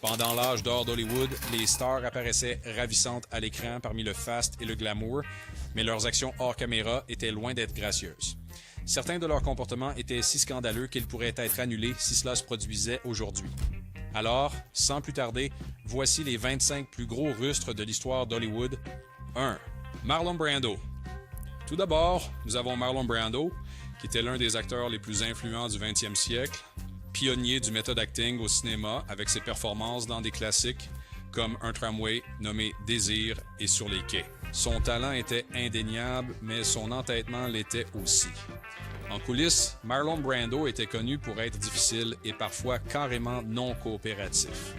Pendant l'âge d'or d'Hollywood, les stars apparaissaient ravissantes à l'écran parmi le faste et le glamour, mais leurs actions hors caméra étaient loin d'être gracieuses. Certains de leurs comportements étaient si scandaleux qu'ils pourraient être annulés si cela se produisait aujourd'hui. Alors, sans plus tarder, voici les 25 plus gros rustres de l'histoire d'Hollywood. 1. Marlon Brando. Tout d'abord, nous avons Marlon Brando, qui était l'un des acteurs les plus influents du 20e siècle, pionnier du method acting au cinéma avec ses performances dans des classiques comme Un tramway nommé Désir et Sur les quais. Son talent était indéniable, mais son entêtement l'était aussi. En coulisses, Marlon Brando était connu pour être difficile et parfois carrément non coopératif.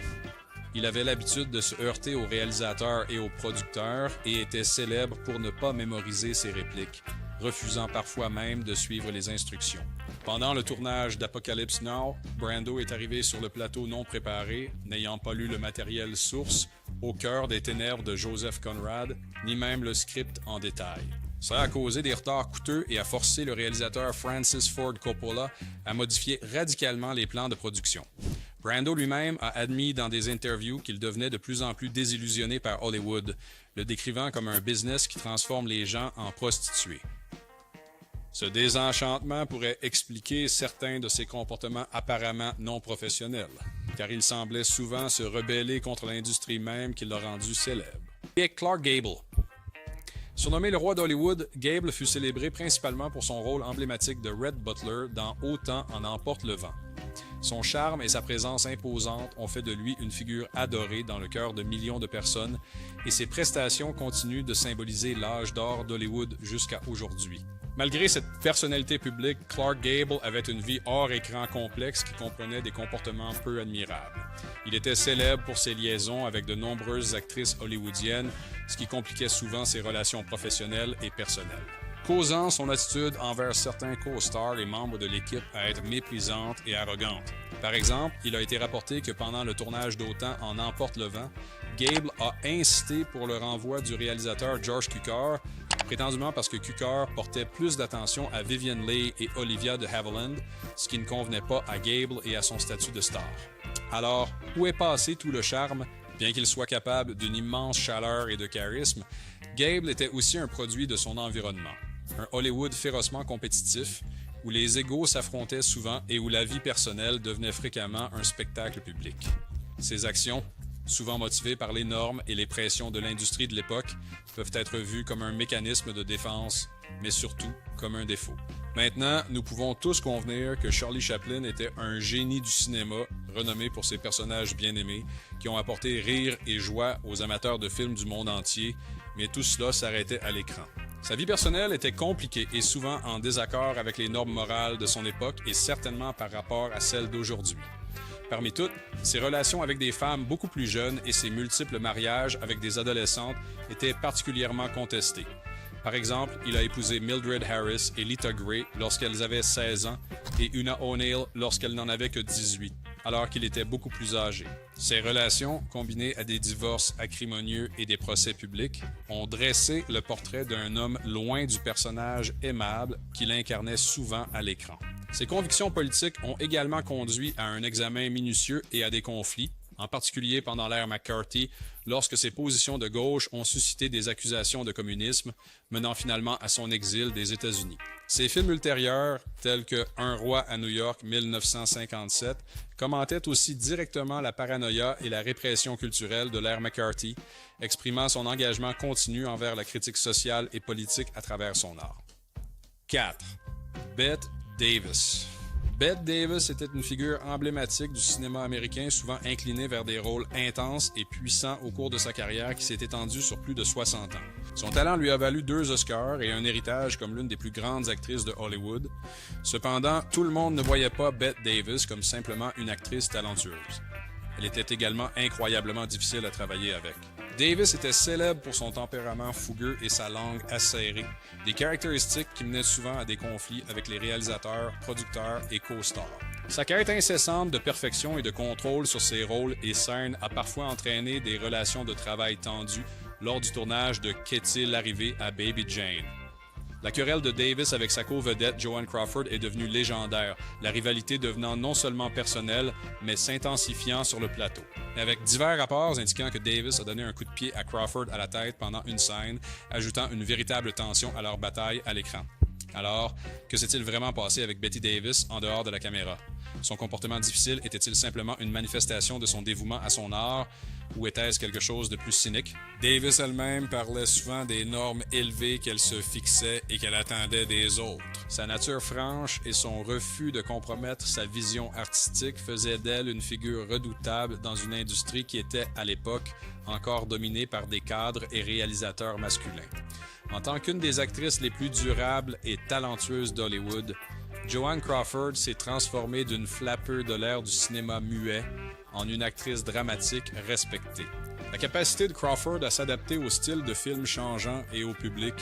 Il avait l'habitude de se heurter aux réalisateurs et aux producteurs et était célèbre pour ne pas mémoriser ses répliques, refusant parfois même de suivre les instructions. Pendant le tournage d'Apocalypse Now, Brando est arrivé sur le plateau non préparé, n'ayant pas lu le matériel source, au cœur des ténèbres de Joseph Conrad, ni même le script en détail. Ça a causé des retards coûteux et a forcé le réalisateur Francis Ford Coppola à modifier radicalement les plans de production. Brando lui-même a admis dans des interviews qu'il devenait de plus en plus désillusionné par Hollywood, le décrivant comme un business qui transforme les gens en prostituées. Ce désenchantement pourrait expliquer certains de ses comportements apparemment non professionnels, car il semblait souvent se rebeller contre l'industrie même qui l'a rendu célèbre. Et Clark Gable. Surnommé le roi d'Hollywood, Gable fut célébré principalement pour son rôle emblématique de Red Butler dans Autant en emporte le vent. Son charme et sa présence imposante ont fait de lui une figure adorée dans le cœur de millions de personnes et ses prestations continuent de symboliser l'âge d'or d'Hollywood jusqu'à aujourd'hui. Malgré cette personnalité publique, Clark Gable avait une vie hors écran complexe qui comprenait des comportements peu admirables. Il était célèbre pour ses liaisons avec de nombreuses actrices hollywoodiennes, ce qui compliquait souvent ses relations professionnelles et personnelles, causant son attitude envers certains co-stars et membres de l'équipe à être méprisante et arrogante. Par exemple, il a été rapporté que pendant le tournage d'Autant en emporte le vent, Gable a insisté pour le renvoi du réalisateur George Cukor, prétendument parce que Cukor portait plus d'attention à Vivien Leigh et Olivia de Havilland, ce qui ne convenait pas à Gable et à son statut de star. Alors, où est passé tout le charme? Bien qu'il soit capable d'une immense chaleur et de charisme, Gable était aussi un produit de son environnement. Un Hollywood férocement compétitif, où les égos s'affrontaient souvent et où la vie personnelle devenait fréquemment un spectacle public. Ses actions, souvent motivées par les normes et les pressions de l'industrie de l'époque, peuvent être vues comme un mécanisme de défense, mais surtout comme un défaut. Maintenant, nous pouvons tous convenir que Charlie Chaplin était un génie du cinéma, renommé pour ses personnages bien-aimés, qui ont apporté rire et joie aux amateurs de films du monde entier, mais tout cela s'arrêtait à l'écran. Sa vie personnelle était compliquée et souvent en désaccord avec les normes morales de son époque et certainement par rapport à celles d'aujourd'hui. Parmi toutes, ses relations avec des femmes beaucoup plus jeunes et ses multiples mariages avec des adolescentes étaient particulièrement contestés. Par exemple, il a épousé Mildred Harris et Lita Gray lorsqu'elles avaient 16 ans et Una O'Neill lorsqu'elle n'en avait que 18, alors qu'il était beaucoup plus âgé. Ces relations, combinées à des divorces acrimonieux et des procès publics, ont dressé le portrait d'un homme loin du personnage aimable qu'il incarnait souvent à l'écran. Ses convictions politiques ont également conduit à un examen minutieux et à des conflits, en particulier pendant l'ère McCarthy, lorsque ses positions de gauche ont suscité des accusations de communisme, menant finalement à son exil des États-Unis. Ses films ultérieurs, tels que Un roi à New York 1957, commentaient aussi directement la paranoïa et la répression culturelle de l'ère McCarthy, exprimant son engagement continu envers la critique sociale et politique à travers son art. 4. Bette Davis. Bette Davis était une figure emblématique du cinéma américain, souvent inclinée vers des rôles intenses et puissants au cours de sa carrière qui s'est étendue sur plus de 60 ans. Son talent lui a valu 2 Oscars et un héritage comme l'une des plus grandes actrices de Hollywood. Cependant, tout le monde ne voyait pas Bette Davis comme simplement une actrice talentueuse. Elle était également incroyablement difficile à travailler avec. Davis était célèbre pour son tempérament fougueux et sa langue acérée, des caractéristiques qui menaient souvent à des conflits avec les réalisateurs, producteurs et co-stars. Sa quête incessante de perfection et de contrôle sur ses rôles et scènes a parfois entraîné des relations de travail tendues lors du tournage de Qu'est-il arrivé à Baby Jane? La querelle de Davis avec sa co-vedette Joan Crawford est devenue légendaire, la rivalité devenant non seulement personnelle, mais s'intensifiant sur le plateau. Avec divers rapports indiquant que Davis a donné un coup de pied à Crawford à la tête pendant une scène, ajoutant une véritable tension à leur bataille à l'écran. Alors, que s'est-il vraiment passé avec Betty Davis en dehors de la caméra? Son comportement difficile était-il simplement une manifestation de son dévouement à son art, ou était-ce quelque chose de plus cynique? Davis elle-même parlait souvent des normes élevées qu'elle se fixait et qu'elle attendait des autres. Sa nature franche et son refus de compromettre sa vision artistique faisaient d'elle une figure redoutable dans une industrie qui était, à l'époque, encore dominée par des cadres et réalisateurs masculins. En tant qu'une des actrices les plus durables et talentueuses d'Hollywood, Joan Crawford s'est transformée d'une flapper de l'ère du cinéma muet en une actrice dramatique respectée. La capacité de Crawford à s'adapter au style de film changeant et au public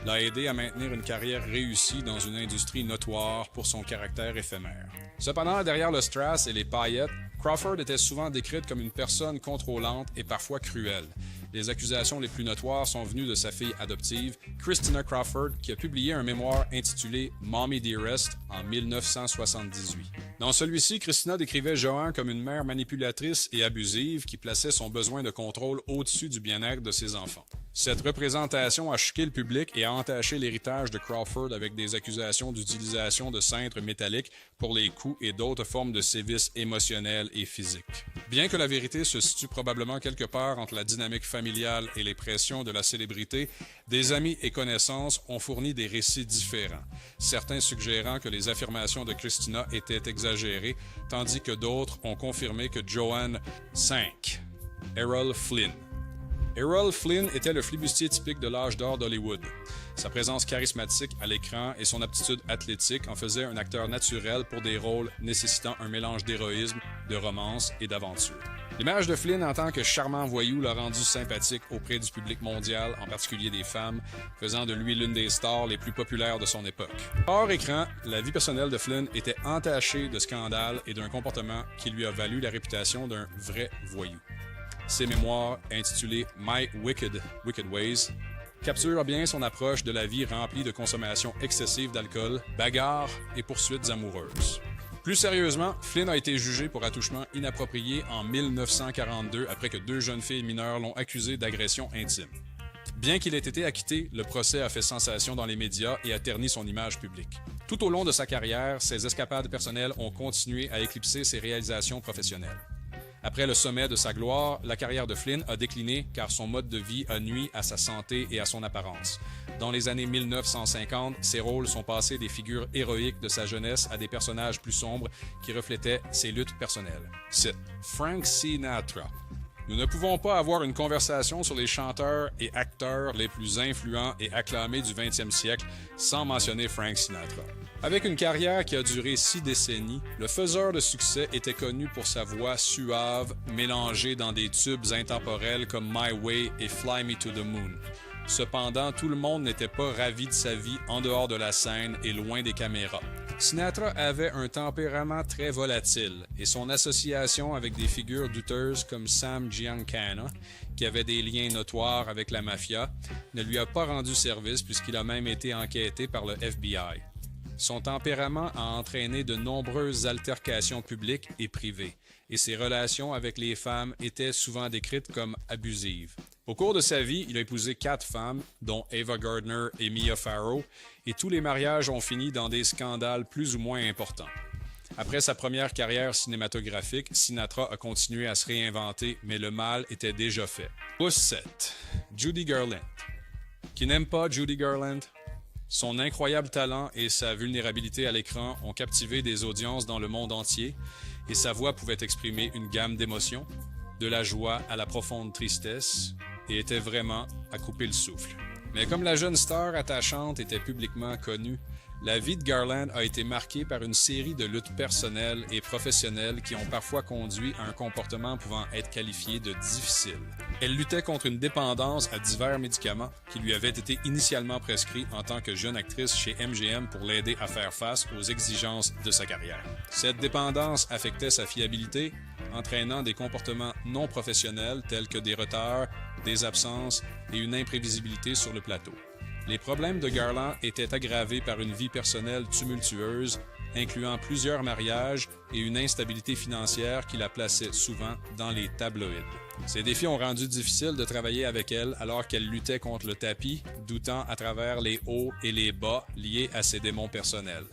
l'a aidé à maintenir une carrière réussie dans une industrie notoire pour son caractère éphémère. Cependant, derrière le strass et les paillettes, Crawford était souvent décrite comme une personne contrôlante et parfois cruelle. Les accusations les plus notoires sont venues de sa fille adoptive, Christina Crawford, qui a publié un mémoire intitulé Mommy Dearest en 1978. Dans celui-ci, Christina décrivait Joan comme une mère manipulatrice et abusive qui plaçait son besoin de contrôle au-dessus du bien-être de ses enfants. Cette représentation a choqué le public et a entaché l'héritage de Crawford avec des accusations d'utilisation de cintres métalliques pour les coups et d'autres formes de sévices émotionnels et physiques. Bien que la vérité se situe probablement quelque part entre la dynamique familiale et les pressions de la célébrité, des amis et connaissances ont fourni des récits différents, certains suggérant que les affirmations de Christina étaient exagérées, tandis que d'autres ont confirmé que Joan 5. Errol Flynn. Errol Flynn était le flibustier typique de l'âge d'or d'Hollywood. Sa présence charismatique à l'écran et son aptitude athlétique en faisaient un acteur naturel pour des rôles nécessitant un mélange d'héroïsme, de romance et d'aventure. L'image de Flynn en tant que charmant voyou l'a rendu sympathique auprès du public mondial, en particulier des femmes, faisant de lui l'une des stars les plus populaires de son époque. Hors écran, la vie personnelle de Flynn était entachée de scandales et d'un comportement qui lui a valu la réputation d'un vrai voyou. Ses mémoires, intitulées My Wicked Ways, capturent bien son approche de la vie remplie de consommation excessive d'alcool, bagarres et poursuites amoureuses. Plus sérieusement, Flynn a été jugé pour attouchement inapproprié en 1942 après que 2 jeunes filles mineures l'ont accusé d'agression intime. Bien qu'il ait été acquitté, le procès a fait sensation dans les médias et a terni son image publique. Tout au long de sa carrière, ses escapades personnelles ont continué à éclipser ses réalisations professionnelles. Après le sommet de sa gloire, la carrière de Flynn a décliné car son mode de vie a nui à sa santé et à son apparence. Dans les années 1950, ses rôles sont passés des figures héroïques de sa jeunesse à des personnages plus sombres qui reflétaient ses luttes personnelles. Cite Frank Sinatra. Nous ne pouvons pas avoir une conversation sur les chanteurs et acteurs les plus influents et acclamés du 20e siècle sans mentionner Frank Sinatra. Avec une carrière qui a duré 6 décennies, le faiseur de succès était connu pour sa voix suave, mélangée dans des tubes intemporels comme My Way et Fly Me to the Moon. Cependant, tout le monde n'était pas ravi de sa vie en dehors de la scène et loin des caméras. Sinatra avait un tempérament très volatile et son association avec des figures douteuses comme Sam Giancana, qui avait des liens notoires avec la mafia, ne lui a pas rendu service puisqu'il a même été enquêté par le FBI. Son tempérament a entraîné de nombreuses altercations publiques et privées, et ses relations avec les femmes étaient souvent décrites comme abusives. Au cours de sa vie, il a épousé 4 femmes, dont Ava Gardner et Mia Farrow, et tous les mariages ont fini dans des scandales plus ou moins importants. Après sa première carrière cinématographique, Sinatra a continué à se réinventer, mais le mal était déjà fait. Pouce 7. Judy Garland. Qui n'aime pas Judy Garland? Son incroyable talent et sa vulnérabilité à l'écran ont captivé des audiences dans le monde entier et sa voix pouvait exprimer une gamme d'émotions, de la joie à la profonde tristesse, et était vraiment à couper le souffle. Mais comme la jeune star attachante était publiquement connue, la vie de Garland a été marquée par une série de luttes personnelles et professionnelles qui ont parfois conduit à un comportement pouvant être qualifié de difficile. Elle luttait contre une dépendance à divers médicaments qui lui avaient été initialement prescrits en tant que jeune actrice chez MGM pour l'aider à faire face aux exigences de sa carrière. Cette dépendance affectait sa fiabilité, entraînant des comportements non professionnels tels que des retards, des absences et une imprévisibilité sur le plateau. Les problèmes de Garland étaient aggravés par une vie personnelle tumultueuse, incluant plusieurs mariages et une instabilité financière qui la plaçait souvent dans les tabloïds. Ces défis ont rendu difficile de travailler avec elle alors qu'elle luttait contre le tapis, doutant à travers les hauts et les bas liés à ses démons personnels.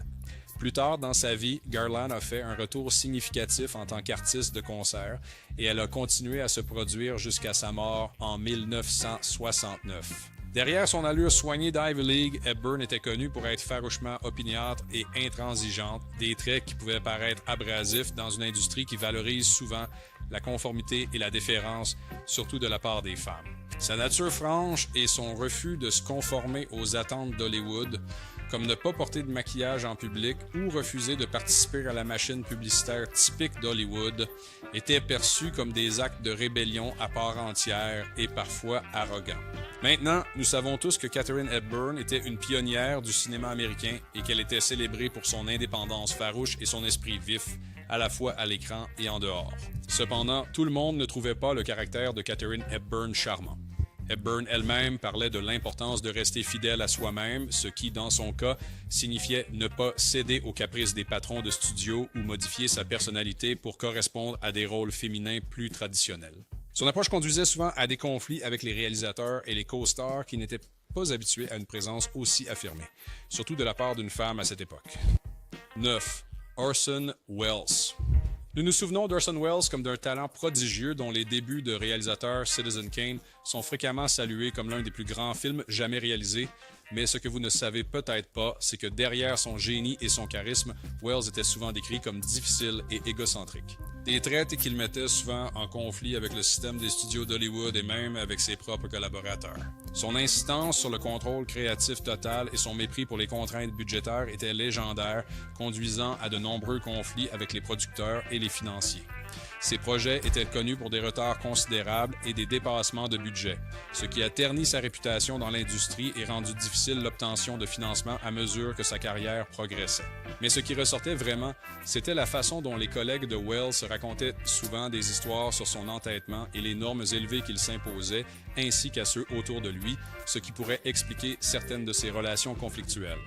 Plus tard dans sa vie, Garland a fait un retour significatif en tant qu'artiste de concert et elle a continué à se produire jusqu'à sa mort en 1969. Derrière son allure soignée d'Ivy League, Hepburn était connue pour être farouchement opiniâtre et intransigeante, des traits qui pouvaient paraître abrasifs dans une industrie qui valorise souvent la conformité et la déférence, surtout de la part des femmes. Sa nature franche et son refus de se conformer aux attentes d'Hollywood, comme ne pas porter de maquillage en public ou refuser de participer à la machine publicitaire typique d'Hollywood, étaient perçus comme des actes de rébellion à part entière et parfois arrogants. Maintenant, nous savons tous que Katharine Hepburn était une pionnière du cinéma américain et qu'elle était célébrée pour son indépendance farouche et son esprit vif, à la fois à l'écran et en dehors. Cependant, tout le monde ne trouvait pas le caractère de Katharine Hepburn charmant. Hepburn elle-même parlait de l'importance de rester fidèle à soi-même, ce qui, dans son cas, signifiait ne pas céder aux caprices des patrons de studio ou modifier sa personnalité pour correspondre à des rôles féminins plus traditionnels. Son approche conduisait souvent à des conflits avec les réalisateurs et les co-stars qui n'étaient pas habitués à une présence aussi affirmée, surtout de la part d'une femme à cette époque. 9. Orson Welles. Nous nous souvenons d'Orson Welles comme d'un talent prodigieux dont les débuts de réalisateur Citizen Kane sont fréquemment salués comme l'un des plus grands films jamais réalisés, mais ce que vous ne savez peut-être pas, c'est que derrière son génie et son charisme, Welles était souvent décrit comme difficile et égocentrique. Des traits qu'il mettait souvent en conflit avec le système des studios d'Hollywood et même avec ses propres collaborateurs. Son insistance sur le contrôle créatif total et son mépris pour les contraintes budgétaires étaient légendaires, conduisant à de nombreux conflits avec les producteurs et les financiers. Ses projets étaient connus pour des retards considérables et des dépassements de budget, ce qui a terni sa réputation dans l'industrie et rendu difficile l'obtention de financement à mesure que sa carrière progressait. Mais ce qui ressortait vraiment, c'était la façon dont les collègues de Welles se racontaient souvent des histoires sur son entêtement et les normes élevées qu'il s'imposait, ainsi qu'à ceux autour de lui, ce qui pourrait expliquer certaines de ses relations conflictuelles.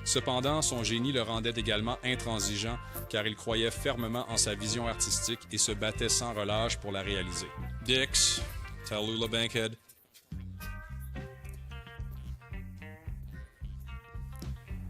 Cependant, son génie le rendait également intransigeant car il croyait fermement en sa vision artistique et se battait sans relâche pour la réaliser. Dix, Tallulah Bankhead.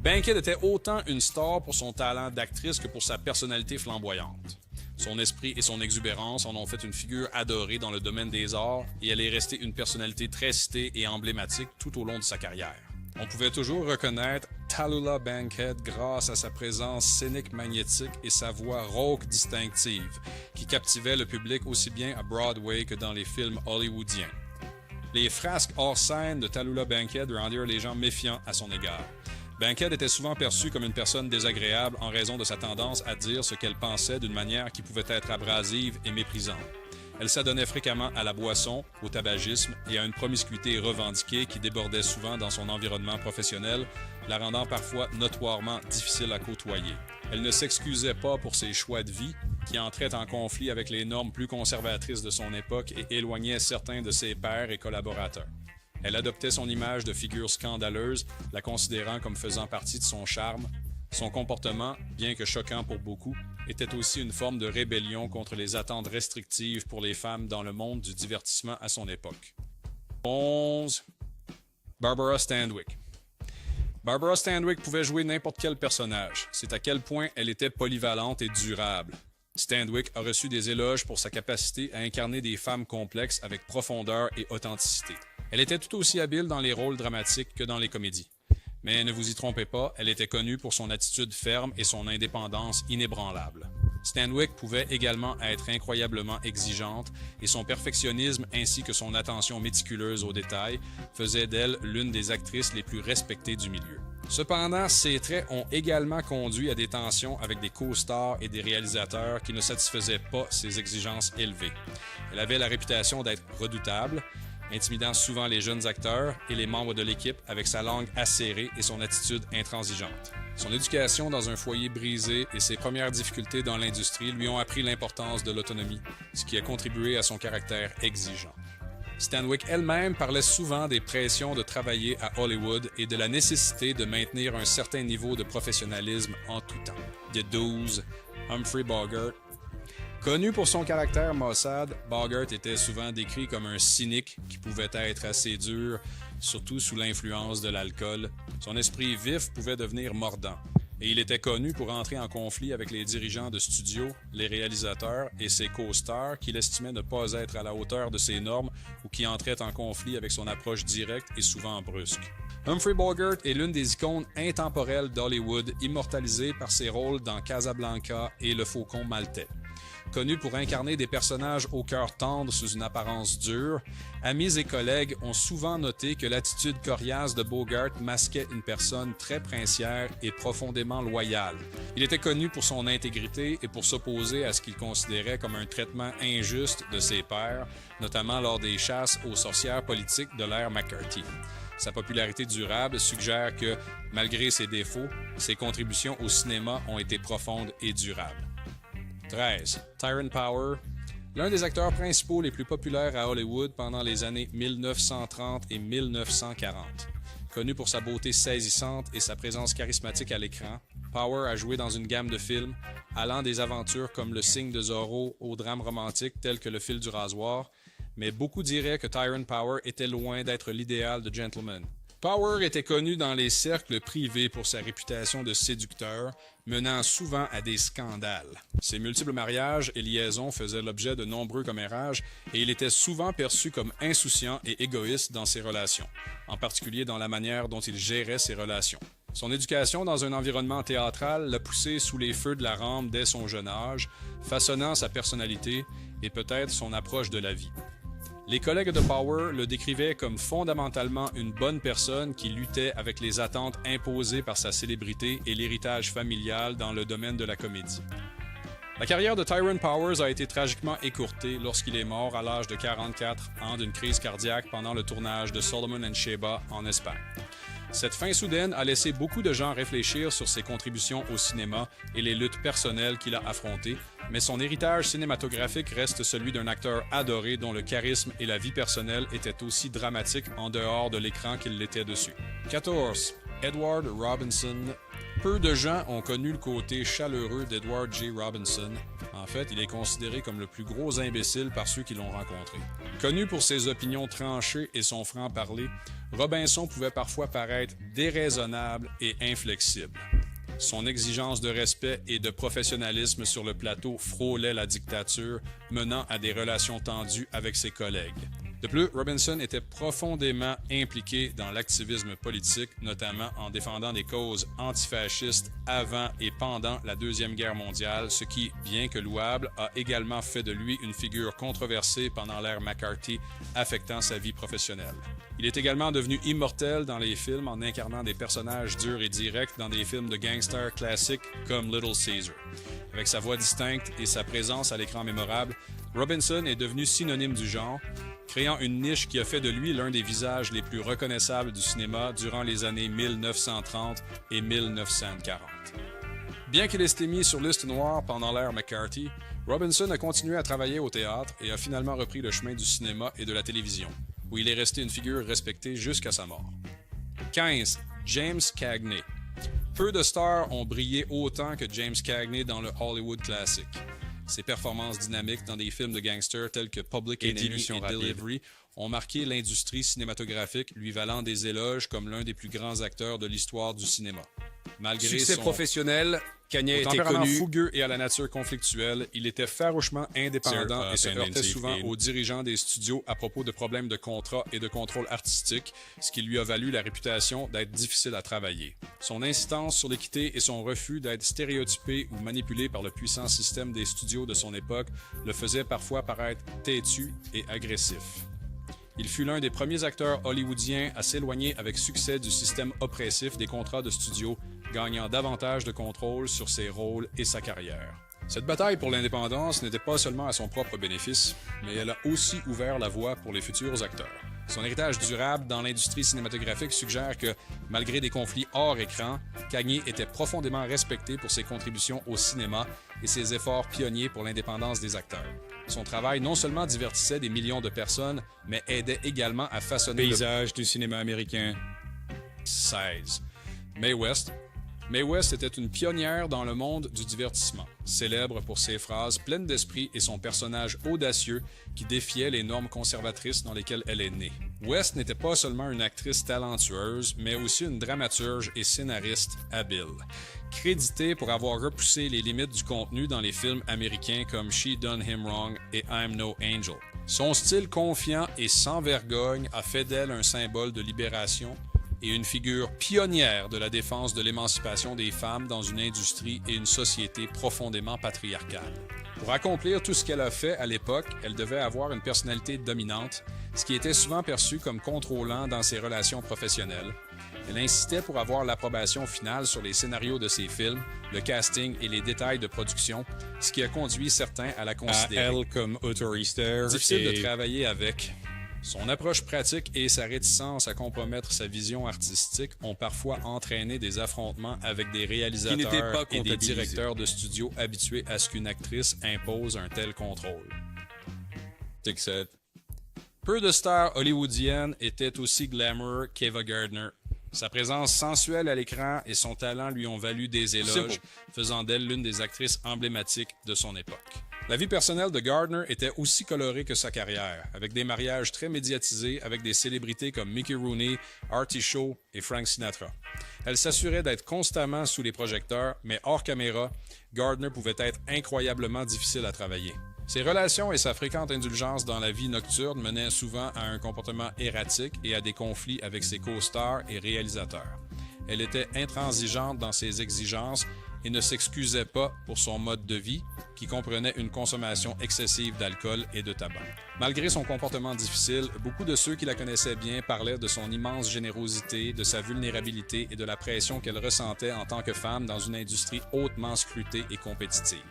Bankhead était autant une star pour son talent d'actrice que pour sa personnalité flamboyante. Son esprit et son exubérance en ont fait une figure adorée dans le domaine des arts et elle est restée une personnalité très citée et emblématique tout au long de sa carrière. On pouvait toujours reconnaître Tallulah Bankhead grâce à sa présence scénique magnétique et sa voix rauque distinctive, qui captivait le public aussi bien à Broadway que dans les films hollywoodiens. Les frasques hors scène de Tallulah Bankhead rendirent les gens méfiants à son égard. Bankhead était souvent perçue comme une personne désagréable en raison de sa tendance à dire ce qu'elle pensait d'une manière qui pouvait être abrasive et méprisante. Elle s'adonnait fréquemment à la boisson, au tabagisme et à une promiscuité revendiquée qui débordait souvent dans son environnement professionnel, la rendant parfois notoirement difficile à côtoyer. Elle ne s'excusait pas pour ses choix de vie, qui entraient en conflit avec les normes plus conservatrices de son époque et éloignaient certains de ses pairs et collaborateurs. Elle adoptait son image de figure scandaleuse, la considérant comme faisant partie de son charme. Son comportement, bien que choquant pour beaucoup, était aussi une forme de rébellion contre les attentes restrictives pour les femmes dans le monde du divertissement à son époque. 11. Barbara Stanwyck. Barbara Stanwyck pouvait jouer n'importe quel personnage. C'est à quel point elle était polyvalente et durable. Stanwyck a reçu des éloges pour sa capacité à incarner des femmes complexes avec profondeur et authenticité. Elle était tout aussi habile dans les rôles dramatiques que dans les comédies. Mais ne vous y trompez pas, elle était connue pour son attitude ferme et son indépendance inébranlable. Stanwyck pouvait également être incroyablement exigeante et son perfectionnisme ainsi que son attention méticuleuse aux détails faisaient d'elle l'une des actrices les plus respectées du milieu. Cependant, ces traits ont également conduit à des tensions avec des co-stars et des réalisateurs qui ne satisfaisaient pas ses exigences élevées. Elle avait la réputation d'être redoutable, intimidant souvent les jeunes acteurs et les membres de l'équipe avec sa langue acérée et son attitude intransigeante. Son éducation dans un foyer brisé et ses premières difficultés dans l'industrie lui ont appris l'importance de l'autonomie, ce qui a contribué à son caractère exigeant. Stanwyck elle-même parlait souvent des pressions de travailler à Hollywood et de la nécessité de maintenir un certain niveau de professionnalisme en tout temps. The 12, Humphrey Bogart. Connu pour son caractère maussade, Bogart était souvent décrit comme un cynique qui pouvait être assez dur, surtout sous l'influence de l'alcool. Son esprit vif pouvait devenir mordant. Et il était connu pour entrer en conflit avec les dirigeants de studio, les réalisateurs et ses co-stars qu'il estimait ne pas être à la hauteur de ses normes ou qui entraient en conflit avec son approche directe et souvent brusque. Humphrey Bogart est l'une des icônes intemporelles d'Hollywood, immortalisée par ses rôles dans Casablanca et Le Faucon maltais. Connu pour incarner des personnages au cœur tendre sous une apparence dure, amis et collègues ont souvent noté que l'attitude coriace de Bogart masquait une personne très princière et profondément loyale. Il était connu pour son intégrité et pour s'opposer à ce qu'il considérait comme un traitement injuste de ses pairs, notamment lors des chasses aux sorcières politiques de l'ère McCarthy. Sa popularité durable suggère que, malgré ses défauts, ses contributions au cinéma ont été profondes et durables. 13. Tyrone Power. L'un des acteurs principaux les plus populaires à Hollywood pendant les années 1930 et 1940. Connu pour sa beauté saisissante et sa présence charismatique à l'écran, Power a joué dans une gamme de films, allant des aventures comme Le Signe de Zorro aux drames romantiques tels que Le Fil du Rasoir, mais beaucoup diraient que Tyrone Power était loin d'être l'idéal de gentleman. Power était connu dans les cercles privés pour sa réputation de séducteur, menant souvent à des scandales. Ses multiples mariages et liaisons faisaient l'objet de nombreux commérages et il était souvent perçu comme insouciant et égoïste dans ses relations, en particulier dans la manière dont il gérait ses relations. Son éducation dans un environnement théâtral l'a poussé sous les feux de la rampe dès son jeune âge, façonnant sa personnalité et peut-être son approche de la vie. Les collègues de Power le décrivaient comme fondamentalement une bonne personne qui luttait avec les attentes imposées par sa célébrité et l'héritage familial dans le domaine de la comédie. La carrière de Tyrone Power a été tragiquement écourtée lorsqu'il est mort à l'âge de 44 ans d'une crise cardiaque pendant le tournage de Solomon & Sheba en Espagne. Cette fin soudaine a laissé beaucoup de gens réfléchir sur ses contributions au cinéma et les luttes personnelles qu'il a affrontées, mais son héritage cinématographique reste celui d'un acteur adoré dont le charisme et la vie personnelle étaient aussi dramatiques en dehors de l'écran qu'ils l'étaient dessus. 14. Edward Robinson. Peu de gens ont connu le côté chaleureux d'Edward J. Robinson. En fait, il est considéré comme le plus gros imbécile par ceux qui l'ont rencontré. Connu pour ses opinions tranchées et son franc-parler, Robinson pouvait parfois paraître déraisonnable et inflexible. Son exigence de respect et de professionnalisme sur le plateau frôlait la dictature, menant à des relations tendues avec ses collègues. De plus, Robinson était profondément impliqué dans l'activisme politique, notamment en défendant des causes antifascistes avant et pendant la Deuxième Guerre mondiale, ce qui, bien que louable, a également fait de lui une figure controversée pendant l'ère McCarthy, affectant sa vie professionnelle. Il est également devenu immortel dans les films en incarnant des personnages durs et directs dans des films de gangsters classiques comme Little Caesar. Avec sa voix distincte et sa présence à l'écran mémorable, Robinson est devenu synonyme du genre, créant une niche qui a fait de lui l'un des visages les plus reconnaissables du cinéma durant les années 1930 et 1940. Bien qu'il ait été mis sur liste noire pendant l'ère McCarthy, Robinson a continué à travailler au théâtre et a finalement repris le chemin du cinéma et de la télévision, où il est resté une figure respectée jusqu'à sa mort. 15. James Cagney. Peu de stars ont brillé autant que James Cagney dans le Hollywood classique. Ses performances dynamiques dans des films de gangsters tels que Public Enemy et Delivery ont marqué l'industrie cinématographique, lui valant des éloges comme l'un des plus grands acteurs de l'histoire du cinéma. Malgré succès son professionnel, Cagney était tempérament connu fougueux et à la nature conflictuelle, il était farouchement indépendant et se heurtait souvent aux dirigeants des studios à propos de problèmes de contrat et de contrôle artistique, ce qui lui a valu la réputation d'être difficile à travailler. Son insistance sur l'équité et son refus d'être stéréotypé ou manipulé par le puissant système des studios de son époque le faisaient parfois paraître têtu et agressif. Il fut l'un des premiers acteurs hollywoodiens à s'éloigner avec succès du système oppressif des contrats de studio, gagnant davantage de contrôle sur ses rôles et sa carrière. Cette bataille pour l'indépendance n'était pas seulement à son propre bénéfice, mais elle a aussi ouvert la voie pour les futurs acteurs. Son héritage durable dans l'industrie cinématographique suggère que, malgré des conflits hors écran, Cagney était profondément respecté pour ses contributions au cinéma et ses efforts pionniers pour l'indépendance des acteurs. Son travail non seulement divertissait des millions de personnes, mais aidait également à façonner le paysage du cinéma américain. 16. Mae West. Mae West était une pionnière dans le monde du divertissement, célèbre pour ses phrases pleines d'esprit et son personnage audacieux qui défiait les normes conservatrices dans lesquelles elle est née. West n'était pas seulement une actrice talentueuse, mais aussi une dramaturge et scénariste habile. Créditée pour avoir repoussé les limites du contenu dans les films américains comme She Done Him Wrong et I'm No Angel. Son style confiant et sans vergogne a fait d'elle un symbole de libération et une figure pionnière de la défense de l'émancipation des femmes dans une industrie et une société profondément patriarcale. Pour accomplir tout ce qu'elle a fait à l'époque, elle devait avoir une personnalité dominante, ce qui était souvent perçu comme contrôlant dans ses relations professionnelles. Elle insistait pour avoir l'approbation finale sur les scénarios de ses films, le casting et les détails de production, ce qui a conduit certains à la considérer elle comme autoritaire difficile de travailler avec. Son approche pratique et sa réticence à compromettre sa vision artistique ont parfois entraîné des affrontements avec des réalisateurs et des directeurs de studio habitués à ce qu'une actrice impose un tel contrôle. Peu de stars hollywoodiennes étaient aussi glamour qu'Ava Gardner. Sa présence sensuelle à l'écran et son talent lui ont valu des éloges, faisant d'elle l'une des actrices emblématiques de son époque. La vie personnelle de Gardner était aussi colorée que sa carrière, avec des mariages très médiatisés avec des célébrités comme Mickey Rooney, Artie Shaw et Frank Sinatra. Elle s'assurait d'être constamment sous les projecteurs, mais hors caméra, Gardner pouvait être incroyablement difficile à travailler. Ses relations et sa fréquente indulgence dans la vie nocturne menaient souvent à un comportement erratique et à des conflits avec ses co-stars et réalisateurs. Elle était intransigeante dans ses exigences et ne s'excusait pas pour son mode de vie, qui comprenait une consommation excessive d'alcool et de tabac. Malgré son comportement difficile, beaucoup de ceux qui la connaissaient bien parlaient de son immense générosité, de sa vulnérabilité et de la pression qu'elle ressentait en tant que femme dans une industrie hautement scrutée et compétitive.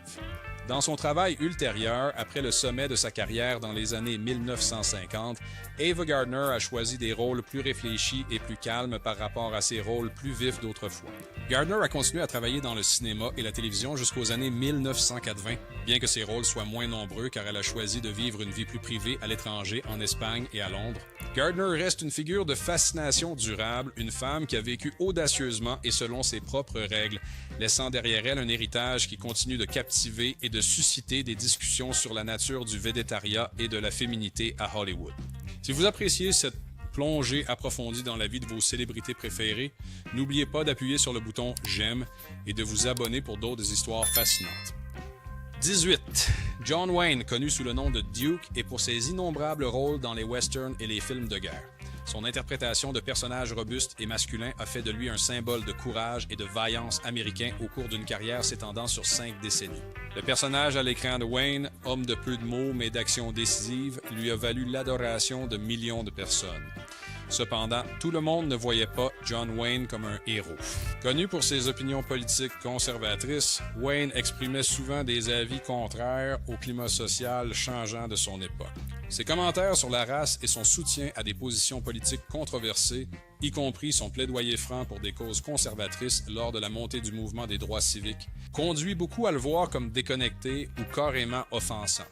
Dans son travail ultérieur, après le sommet de sa carrière dans les années 1950, Ava Gardner a choisi des rôles plus réfléchis et plus calmes par rapport à ses rôles plus vifs d'autrefois. Gardner a continué à travailler dans le cinéma et la télévision jusqu'aux années 1980, bien que ses rôles soient moins nombreux car elle a choisi de vivre une vie plus privée à l'étranger, en Espagne et à Londres. Gardner reste une figure de fascination durable, une femme qui a vécu audacieusement et selon ses propres règles, laissant derrière elle un héritage qui continue de captiver et de susciter des discussions sur la nature du végétariat et de la féminité à Hollywood. Si vous appréciez cette plongée approfondie dans la vie de vos célébrités préférées, n'oubliez pas d'appuyer sur le bouton « J'aime » et de vous abonner pour d'autres histoires fascinantes. 18. John Wayne, connu sous le nom de Duke, et pour ses innombrables rôles dans les westerns et les films de guerre. Son interprétation de personnages robustes et masculins a fait de lui un symbole de courage et de vaillance américain au cours d'une carrière s'étendant sur 5 décennies. Le personnage à l'écran de Wayne, homme de peu de mots mais d'action décisive, lui a valu l'adoration de millions de personnes. Cependant, tout le monde ne voyait pas John Wayne comme un héros. Connu pour ses opinions politiques conservatrices, Wayne exprimait souvent des avis contraires au climat social changeant de son époque. Ses commentaires sur la race et son soutien à des positions politiques controversées, y compris son plaidoyer franc pour des causes conservatrices lors de la montée du mouvement des droits civiques, conduit beaucoup à le voir comme déconnecté ou carrément offensant.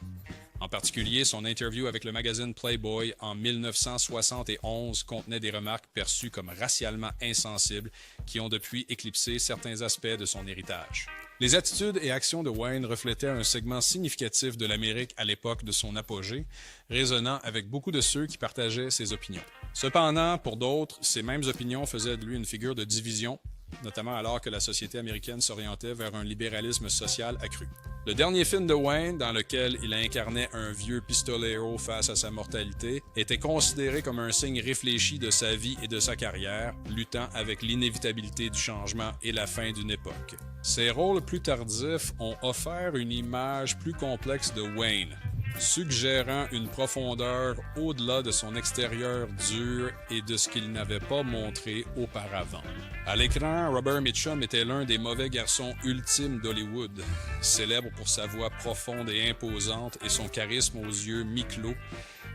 En particulier, son interview avec le magazine Playboy en 1971 contenait des remarques perçues comme racialement insensibles qui ont depuis éclipsé certains aspects de son héritage. Les attitudes et actions de Wayne reflétaient un segment significatif de l'Amérique à l'époque de son apogée, résonnant avec beaucoup de ceux qui partageaient ses opinions. Cependant, pour d'autres, ces mêmes opinions faisaient de lui une figure de division, notamment alors que la société américaine s'orientait vers un libéralisme social accru. Le dernier film de Wayne, dans lequel il incarnait un vieux pistolero face à sa mortalité, était considéré comme un signe réfléchi de sa vie et de sa carrière, luttant avec l'inévitabilité du changement et la fin d'une époque. Ses rôles plus tardifs ont offert une image plus complexe de Wayne, suggérant une profondeur au-delà de son extérieur dur et de ce qu'il n'avait pas montré auparavant. À l'écran, Robert Mitchum était l'un des mauvais garçons ultimes d'Hollywood, célèbre pour sa voix profonde et imposante et son charisme aux yeux mi-clos.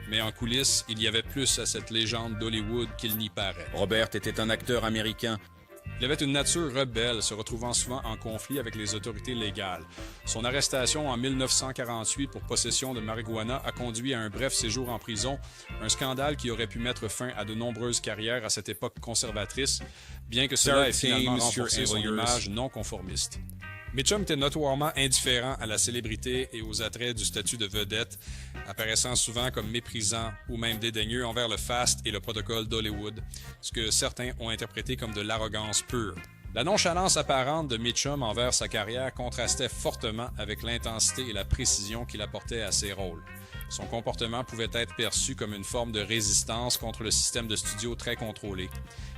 Mais en coulisses, il y avait plus à cette légende d'Hollywood qu'il n'y paraît. Robert était un acteur américain. Il avait une nature rebelle, se retrouvant souvent en conflit avec les autorités légales. Son arrestation en 1948 pour possession de marijuana a conduit à un bref séjour en prison, un scandale qui aurait pu mettre fin à de nombreuses carrières à cette époque conservatrice, bien que cela ait finalement renforcé son image non conformiste. Mitchum était notoirement indifférent à la célébrité et aux attraits du statut de vedette, apparaissant souvent comme méprisant ou même dédaigneux envers le faste et le protocole d'Hollywood, ce que certains ont interprété comme de l'arrogance pure. La nonchalance apparente de Mitchum envers sa carrière contrastait fortement avec l'intensité et la précision qu'il apportait à ses rôles. Son comportement pouvait être perçu comme une forme de résistance contre le système de studio très contrôlé.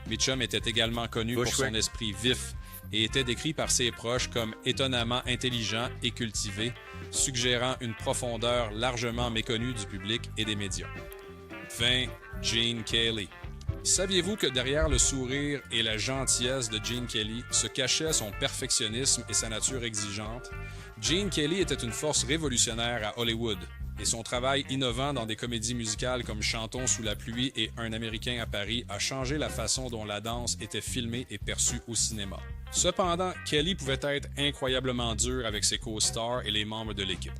Mitchum était également connu pour son esprit vif et était décrit par ses proches comme étonnamment intelligent et cultivé, suggérant une profondeur largement méconnue du public et des médias. 20. Gene Kelly. Saviez-vous que derrière le sourire et la gentillesse de Gene Kelly se cachait son perfectionnisme et sa nature exigeante? Gene Kelly était une force révolutionnaire à Hollywood, et son travail innovant dans des comédies musicales comme Chantons sous la pluie et Un Américain à Paris a changé la façon dont la danse était filmée et perçue au cinéma. Cependant, Kelly pouvait être incroyablement dur avec ses co-stars et les membres de l'équipe.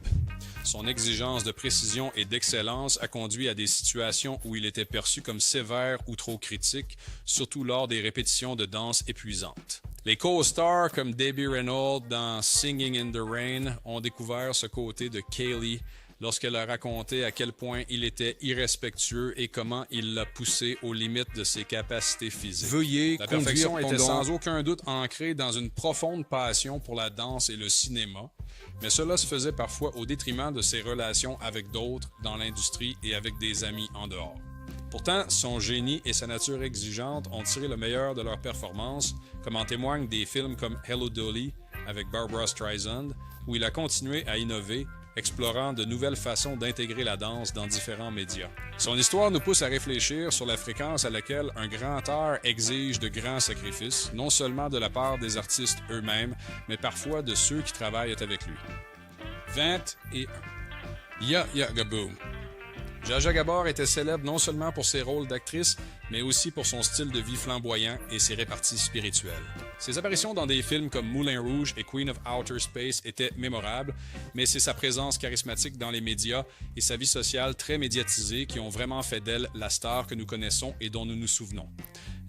Son exigence de précision et d'excellence a conduit à des situations où il était perçu comme sévère ou trop critique, surtout lors des répétitions de danse épuisantes. Les co-stars comme Debbie Reynolds dans Singing in the Rain ont découvert ce côté de Kelly lorsqu'elle a raconté à quel point il était irrespectueux et comment il l'a poussé aux limites de ses capacités physiques. Veuillez la conduire perfection était pendant... sans aucun doute ancrée dans une profonde passion pour la danse et le cinéma, mais cela se faisait parfois au détriment de ses relations avec d'autres dans l'industrie et avec des amis en dehors. Pourtant, son génie et sa nature exigeante ont tiré le meilleur de leur performance, comme en témoignent des films comme Hello Dolly avec Barbra Streisand, où il a continué à innover, explorant de nouvelles façons d'intégrer la danse dans différents médias. Son histoire nous pousse à réfléchir sur la fréquence à laquelle un grand art exige de grands sacrifices, non seulement de la part des artistes eux-mêmes, mais parfois de ceux qui travaillent avec lui. 21. Ya Ya Gabor. Zsa Zsa Gabor était célèbre non seulement pour ses rôles d'actrice, mais aussi pour son style de vie flamboyant et ses réparties spirituelles. Ses apparitions dans des films comme Moulin Rouge et Queen of Outer Space étaient mémorables, mais c'est sa présence charismatique dans les médias et sa vie sociale très médiatisée qui ont vraiment fait d'elle la star que nous connaissons et dont nous nous souvenons.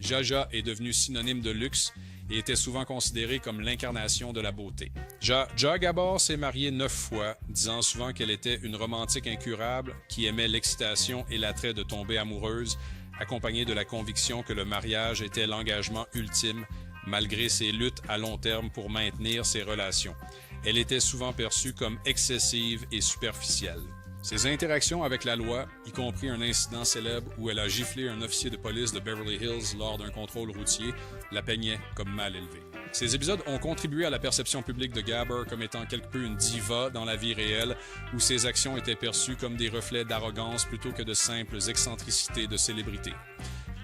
Zsa Zsa est devenue synonyme de luxe et était souvent considérée comme l'incarnation de la beauté. Zsa Gabor s'est mariée 9 fois, disant souvent qu'elle était une romantique incurable qui aimait l'excitation et l'attrait de tomber amoureuse, accompagnée de la conviction que le mariage était l'engagement ultime, malgré ses luttes à long terme pour maintenir ses relations. Elle était souvent perçue comme excessive et superficielle. Ses interactions avec la loi, y compris un incident célèbre où elle a giflé un officier de police de Beverly Hills lors d'un contrôle routier, la peignaient comme mal élevée. Ces épisodes ont contribué à la perception publique de Gabor comme étant quelque peu une diva dans la vie réelle, où ses actions étaient perçues comme des reflets d'arrogance plutôt que de simples excentricités de célébrité.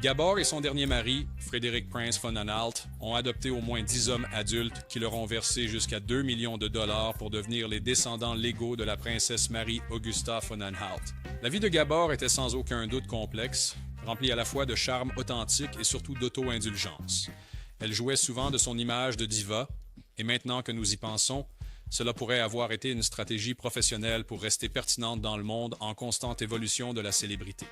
Gabor et son dernier mari, Frédéric Prince von Anhalt, ont adopté au moins 10 hommes adultes qui leur ont versé jusqu'à 2 millions de dollars pour devenir les descendants légaux de la princesse Marie Augusta von Anhalt. La vie de Gabor était sans aucun doute complexe, remplie à la fois de charme authentique et surtout d'auto-indulgence. Elle jouait souvent de son image de diva, et maintenant que nous y pensons, cela pourrait avoir été une stratégie professionnelle pour rester pertinente dans le monde en constante évolution de la célébrité.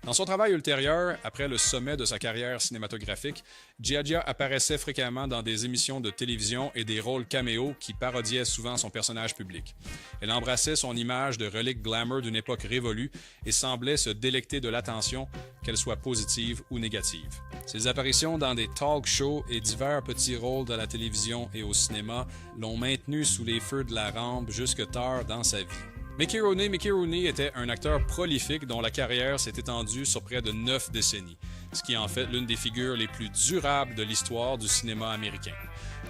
Dans son travail ultérieur, après le sommet de sa carrière cinématographique, Zsa Zsa apparaissait fréquemment dans des émissions de télévision et des rôles caméos qui parodiaient souvent son personnage public. Elle embrassait son image de relique glamour d'une époque révolue et semblait se délecter de l'attention, qu'elle soit positive ou négative. Ses apparitions dans des talk shows et divers petits rôles de la télévision et au cinéma l'ont maintenue sous les feux de la rampe jusque tard dans sa vie. Mickey Rooney était un acteur prolifique dont la carrière s'est étendue sur près de 9 décennies. ce qui en fait l'une des figures les plus durables de l'histoire du cinéma américain.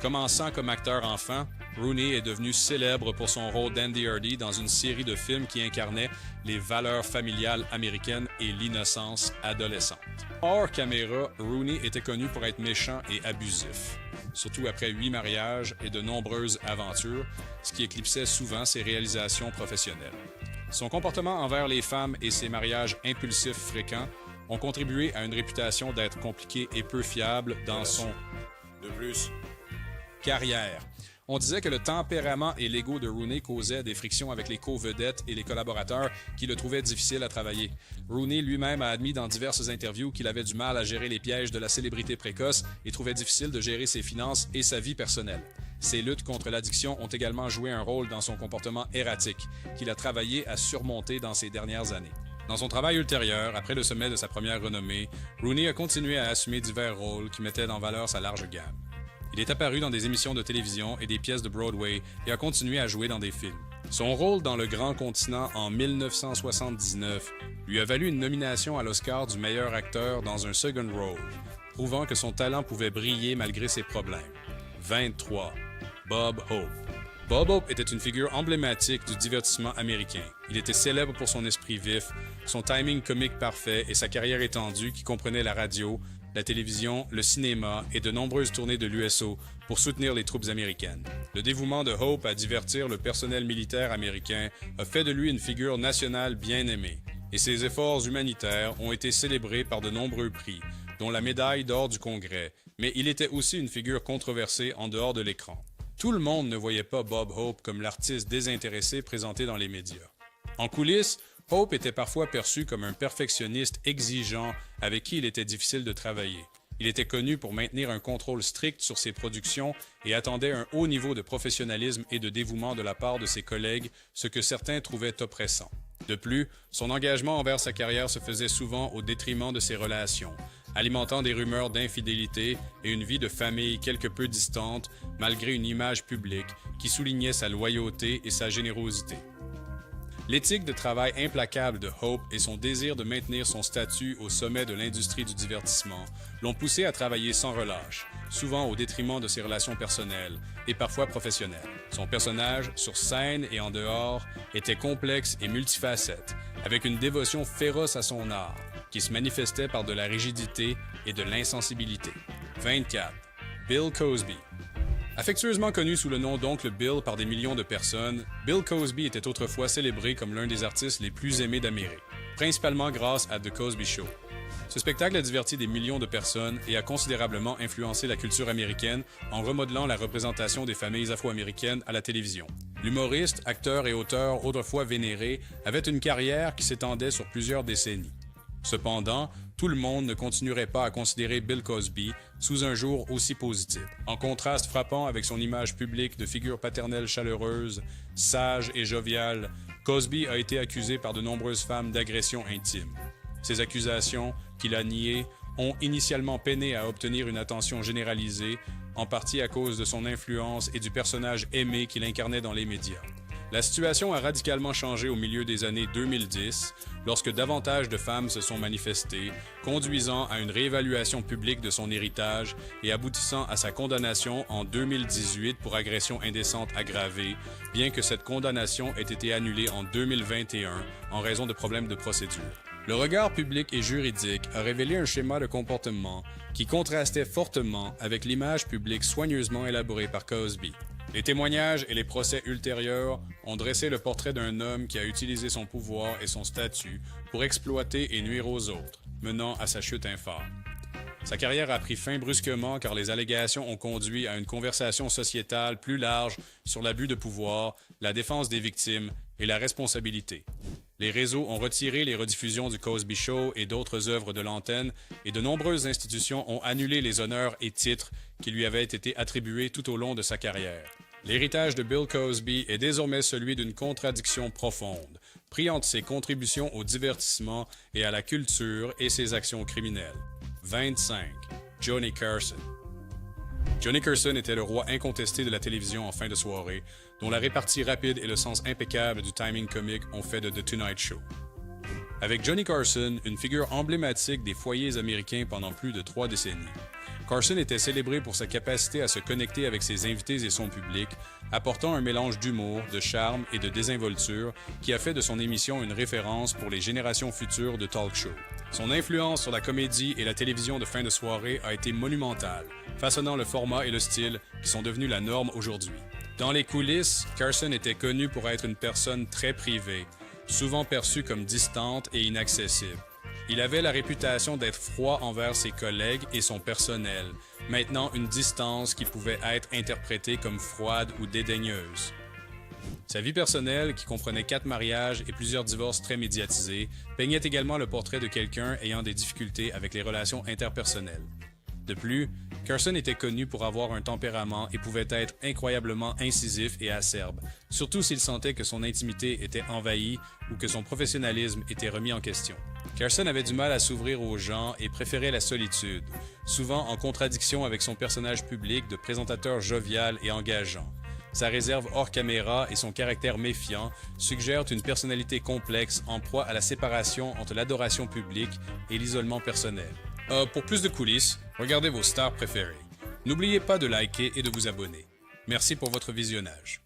Commençant comme acteur enfant, Rooney est devenu célèbre pour son rôle d'Andy Hardy dans une série de films qui incarnaient les valeurs familiales américaines et l'innocence adolescente. Hors caméra, Rooney était connu pour être méchant et abusif, surtout après 8 mariages et de nombreuses aventures, ce qui éclipsait souvent ses réalisations professionnelles. Son comportement envers les femmes et ses mariages impulsifs fréquents ont contribué à une réputation d'être compliqué et peu fiable dans son carrière. On disait que le tempérament et l'ego de Rooney causaient des frictions avec les co-vedettes et les collaborateurs qui le trouvaient difficile à travailler. Rooney lui-même a admis dans diverses interviews qu'il avait du mal à gérer les pièges de la célébrité précoce et trouvait difficile de gérer ses finances et sa vie personnelle. Ses luttes contre l'addiction ont également joué un rôle dans son comportement erratique, qu'il a travaillé à surmonter dans ses dernières années. Dans son travail ultérieur, après le sommet de sa première renommée, Rooney a continué à assumer divers rôles qui mettaient en valeur sa large gamme. Il est apparu dans des émissions de télévision et des pièces de Broadway et a continué à jouer dans des films. Son rôle dans Le Grand Continent en 1979 lui a valu une nomination à l'Oscar du meilleur acteur dans un second role, prouvant que son talent pouvait briller malgré ses problèmes. 23. Bob Hope. Bob Hope était une figure emblématique du divertissement américain. Il était célèbre pour son esprit vif, son timing comique parfait et sa carrière étendue qui comprenait la radio, la télévision, le cinéma et de nombreuses tournées de l'USO pour soutenir les troupes américaines. Le dévouement de Hope à divertir le personnel militaire américain a fait de lui une figure nationale bien aimée, et ses efforts humanitaires ont été célébrés par de nombreux prix, dont la médaille d'or du Congrès, mais il était aussi une figure controversée en dehors de l'écran. Tout le monde ne voyait pas Bob Hope comme l'artiste désintéressé présenté dans les médias. En coulisses, Hope était parfois perçu comme un perfectionniste exigeant avec qui il était difficile de travailler. Il était connu pour maintenir un contrôle strict sur ses productions et attendait un haut niveau de professionnalisme et de dévouement de la part de ses collègues, ce que certains trouvaient oppressant. De plus, son engagement envers sa carrière se faisait souvent au détriment de ses relations, alimentant des rumeurs d'infidélité et une vie de famille quelque peu distante malgré une image publique qui soulignait sa loyauté et sa générosité. L'éthique de travail implacable de Hope et son désir de maintenir son statut au sommet de l'industrie du divertissement l'ont poussé à travailler sans relâche, souvent au détriment de ses relations personnelles et parfois professionnelles. Son personnage, sur scène et en dehors, était complexe et multifacette, avec une dévotion féroce à son art, qui se manifestait par de la rigidité et de l'insensibilité. 24. Bill Cosby. Affectueusement connu sous le nom d'Oncle Bill par des millions de personnes, Bill Cosby était autrefois célébré comme l'un des artistes les plus aimés d'Amérique, principalement grâce à The Cosby Show. Ce spectacle a diverti des millions de personnes et a considérablement influencé la culture américaine en remodelant la représentation des familles afro-américaines à la télévision. L'humoriste, acteur et auteur autrefois vénéré avait une carrière qui s'étendait sur plusieurs décennies. Cependant, tout le monde ne continuerait pas à considérer Bill Cosby sous un jour aussi positif. En contraste frappant avec son image publique de figure paternelle chaleureuse, sage et joviale, Cosby a été accusé par de nombreuses femmes d'agression intime. Ces accusations, qu'il a niées, ont initialement peiné à obtenir une attention généralisée, en partie à cause de son influence et du personnage aimé qu'il incarnait dans les médias. La situation a radicalement changé au milieu des années 2010, lorsque davantage de femmes se sont manifestées, conduisant à une réévaluation publique de son héritage et aboutissant à sa condamnation en 2018 pour agression indécente aggravée, bien que cette condamnation ait été annulée en 2021 en raison de problèmes de procédure. Le regard public et juridique a révélé un schéma de comportement qui contrastait fortement avec l'image publique soigneusement élaborée par Cosby. Les témoignages et les procès ultérieurs ont dressé le portrait d'un homme qui a utilisé son pouvoir et son statut pour exploiter et nuire aux autres, menant à sa chute infâme. Sa carrière a pris fin brusquement car les allégations ont conduit à une conversation sociétale plus large sur l'abus de pouvoir, la défense des victimes et la responsabilité. Les réseaux ont retiré les rediffusions du Cosby Show et d'autres œuvres de l'antenne et de nombreuses institutions ont annulé les honneurs et titres qui lui avaient été attribués tout au long de sa carrière. L'héritage de Bill Cosby est désormais celui d'une contradiction profonde, pris entre ses contributions au divertissement et à la culture et ses actions criminelles. 25. Johnny Carson. Johnny Carson était le roi incontesté de la télévision en fin de soirée, dont la répartie rapide et le sens impeccable du timing comique ont fait de The Tonight Show. Avec Johnny Carson, une figure emblématique des foyers américains pendant plus de 3 décennies. Carson était célébré pour sa capacité à se connecter avec ses invités et son public, apportant un mélange d'humour, de charme et de désinvolture qui a fait de son émission une référence pour les générations futures de talk show. Son influence sur la comédie et la télévision de fin de soirée a été monumentale, façonnant le format et le style qui sont devenus la norme aujourd'hui. Dans les coulisses, Carson était connu pour être une personne très privée, souvent perçue comme distante et inaccessible. Il avait la réputation d'être froid envers ses collègues et son personnel, maintenant une distance qui pouvait être interprétée comme froide ou dédaigneuse. Sa vie personnelle, qui comprenait 4 mariages et plusieurs divorces très médiatisés, peignait également le portrait de quelqu'un ayant des difficultés avec les relations interpersonnelles. De plus, Carson était connu pour avoir un tempérament et pouvait être incroyablement incisif et acerbe, surtout s'il sentait que son intimité était envahie ou que son professionnalisme était remis en question. Carson avait du mal à s'ouvrir aux gens et préférait la solitude, souvent en contradiction avec son personnage public de présentateur jovial et engageant. Sa réserve hors caméra et son caractère méfiant suggèrent une personnalité complexe en proie à la séparation entre l'adoration publique et l'isolement personnel. Pour plus de coulisses, regardez vos stars préférées. N'oubliez pas de liker et de vous abonner. Merci pour votre visionnage.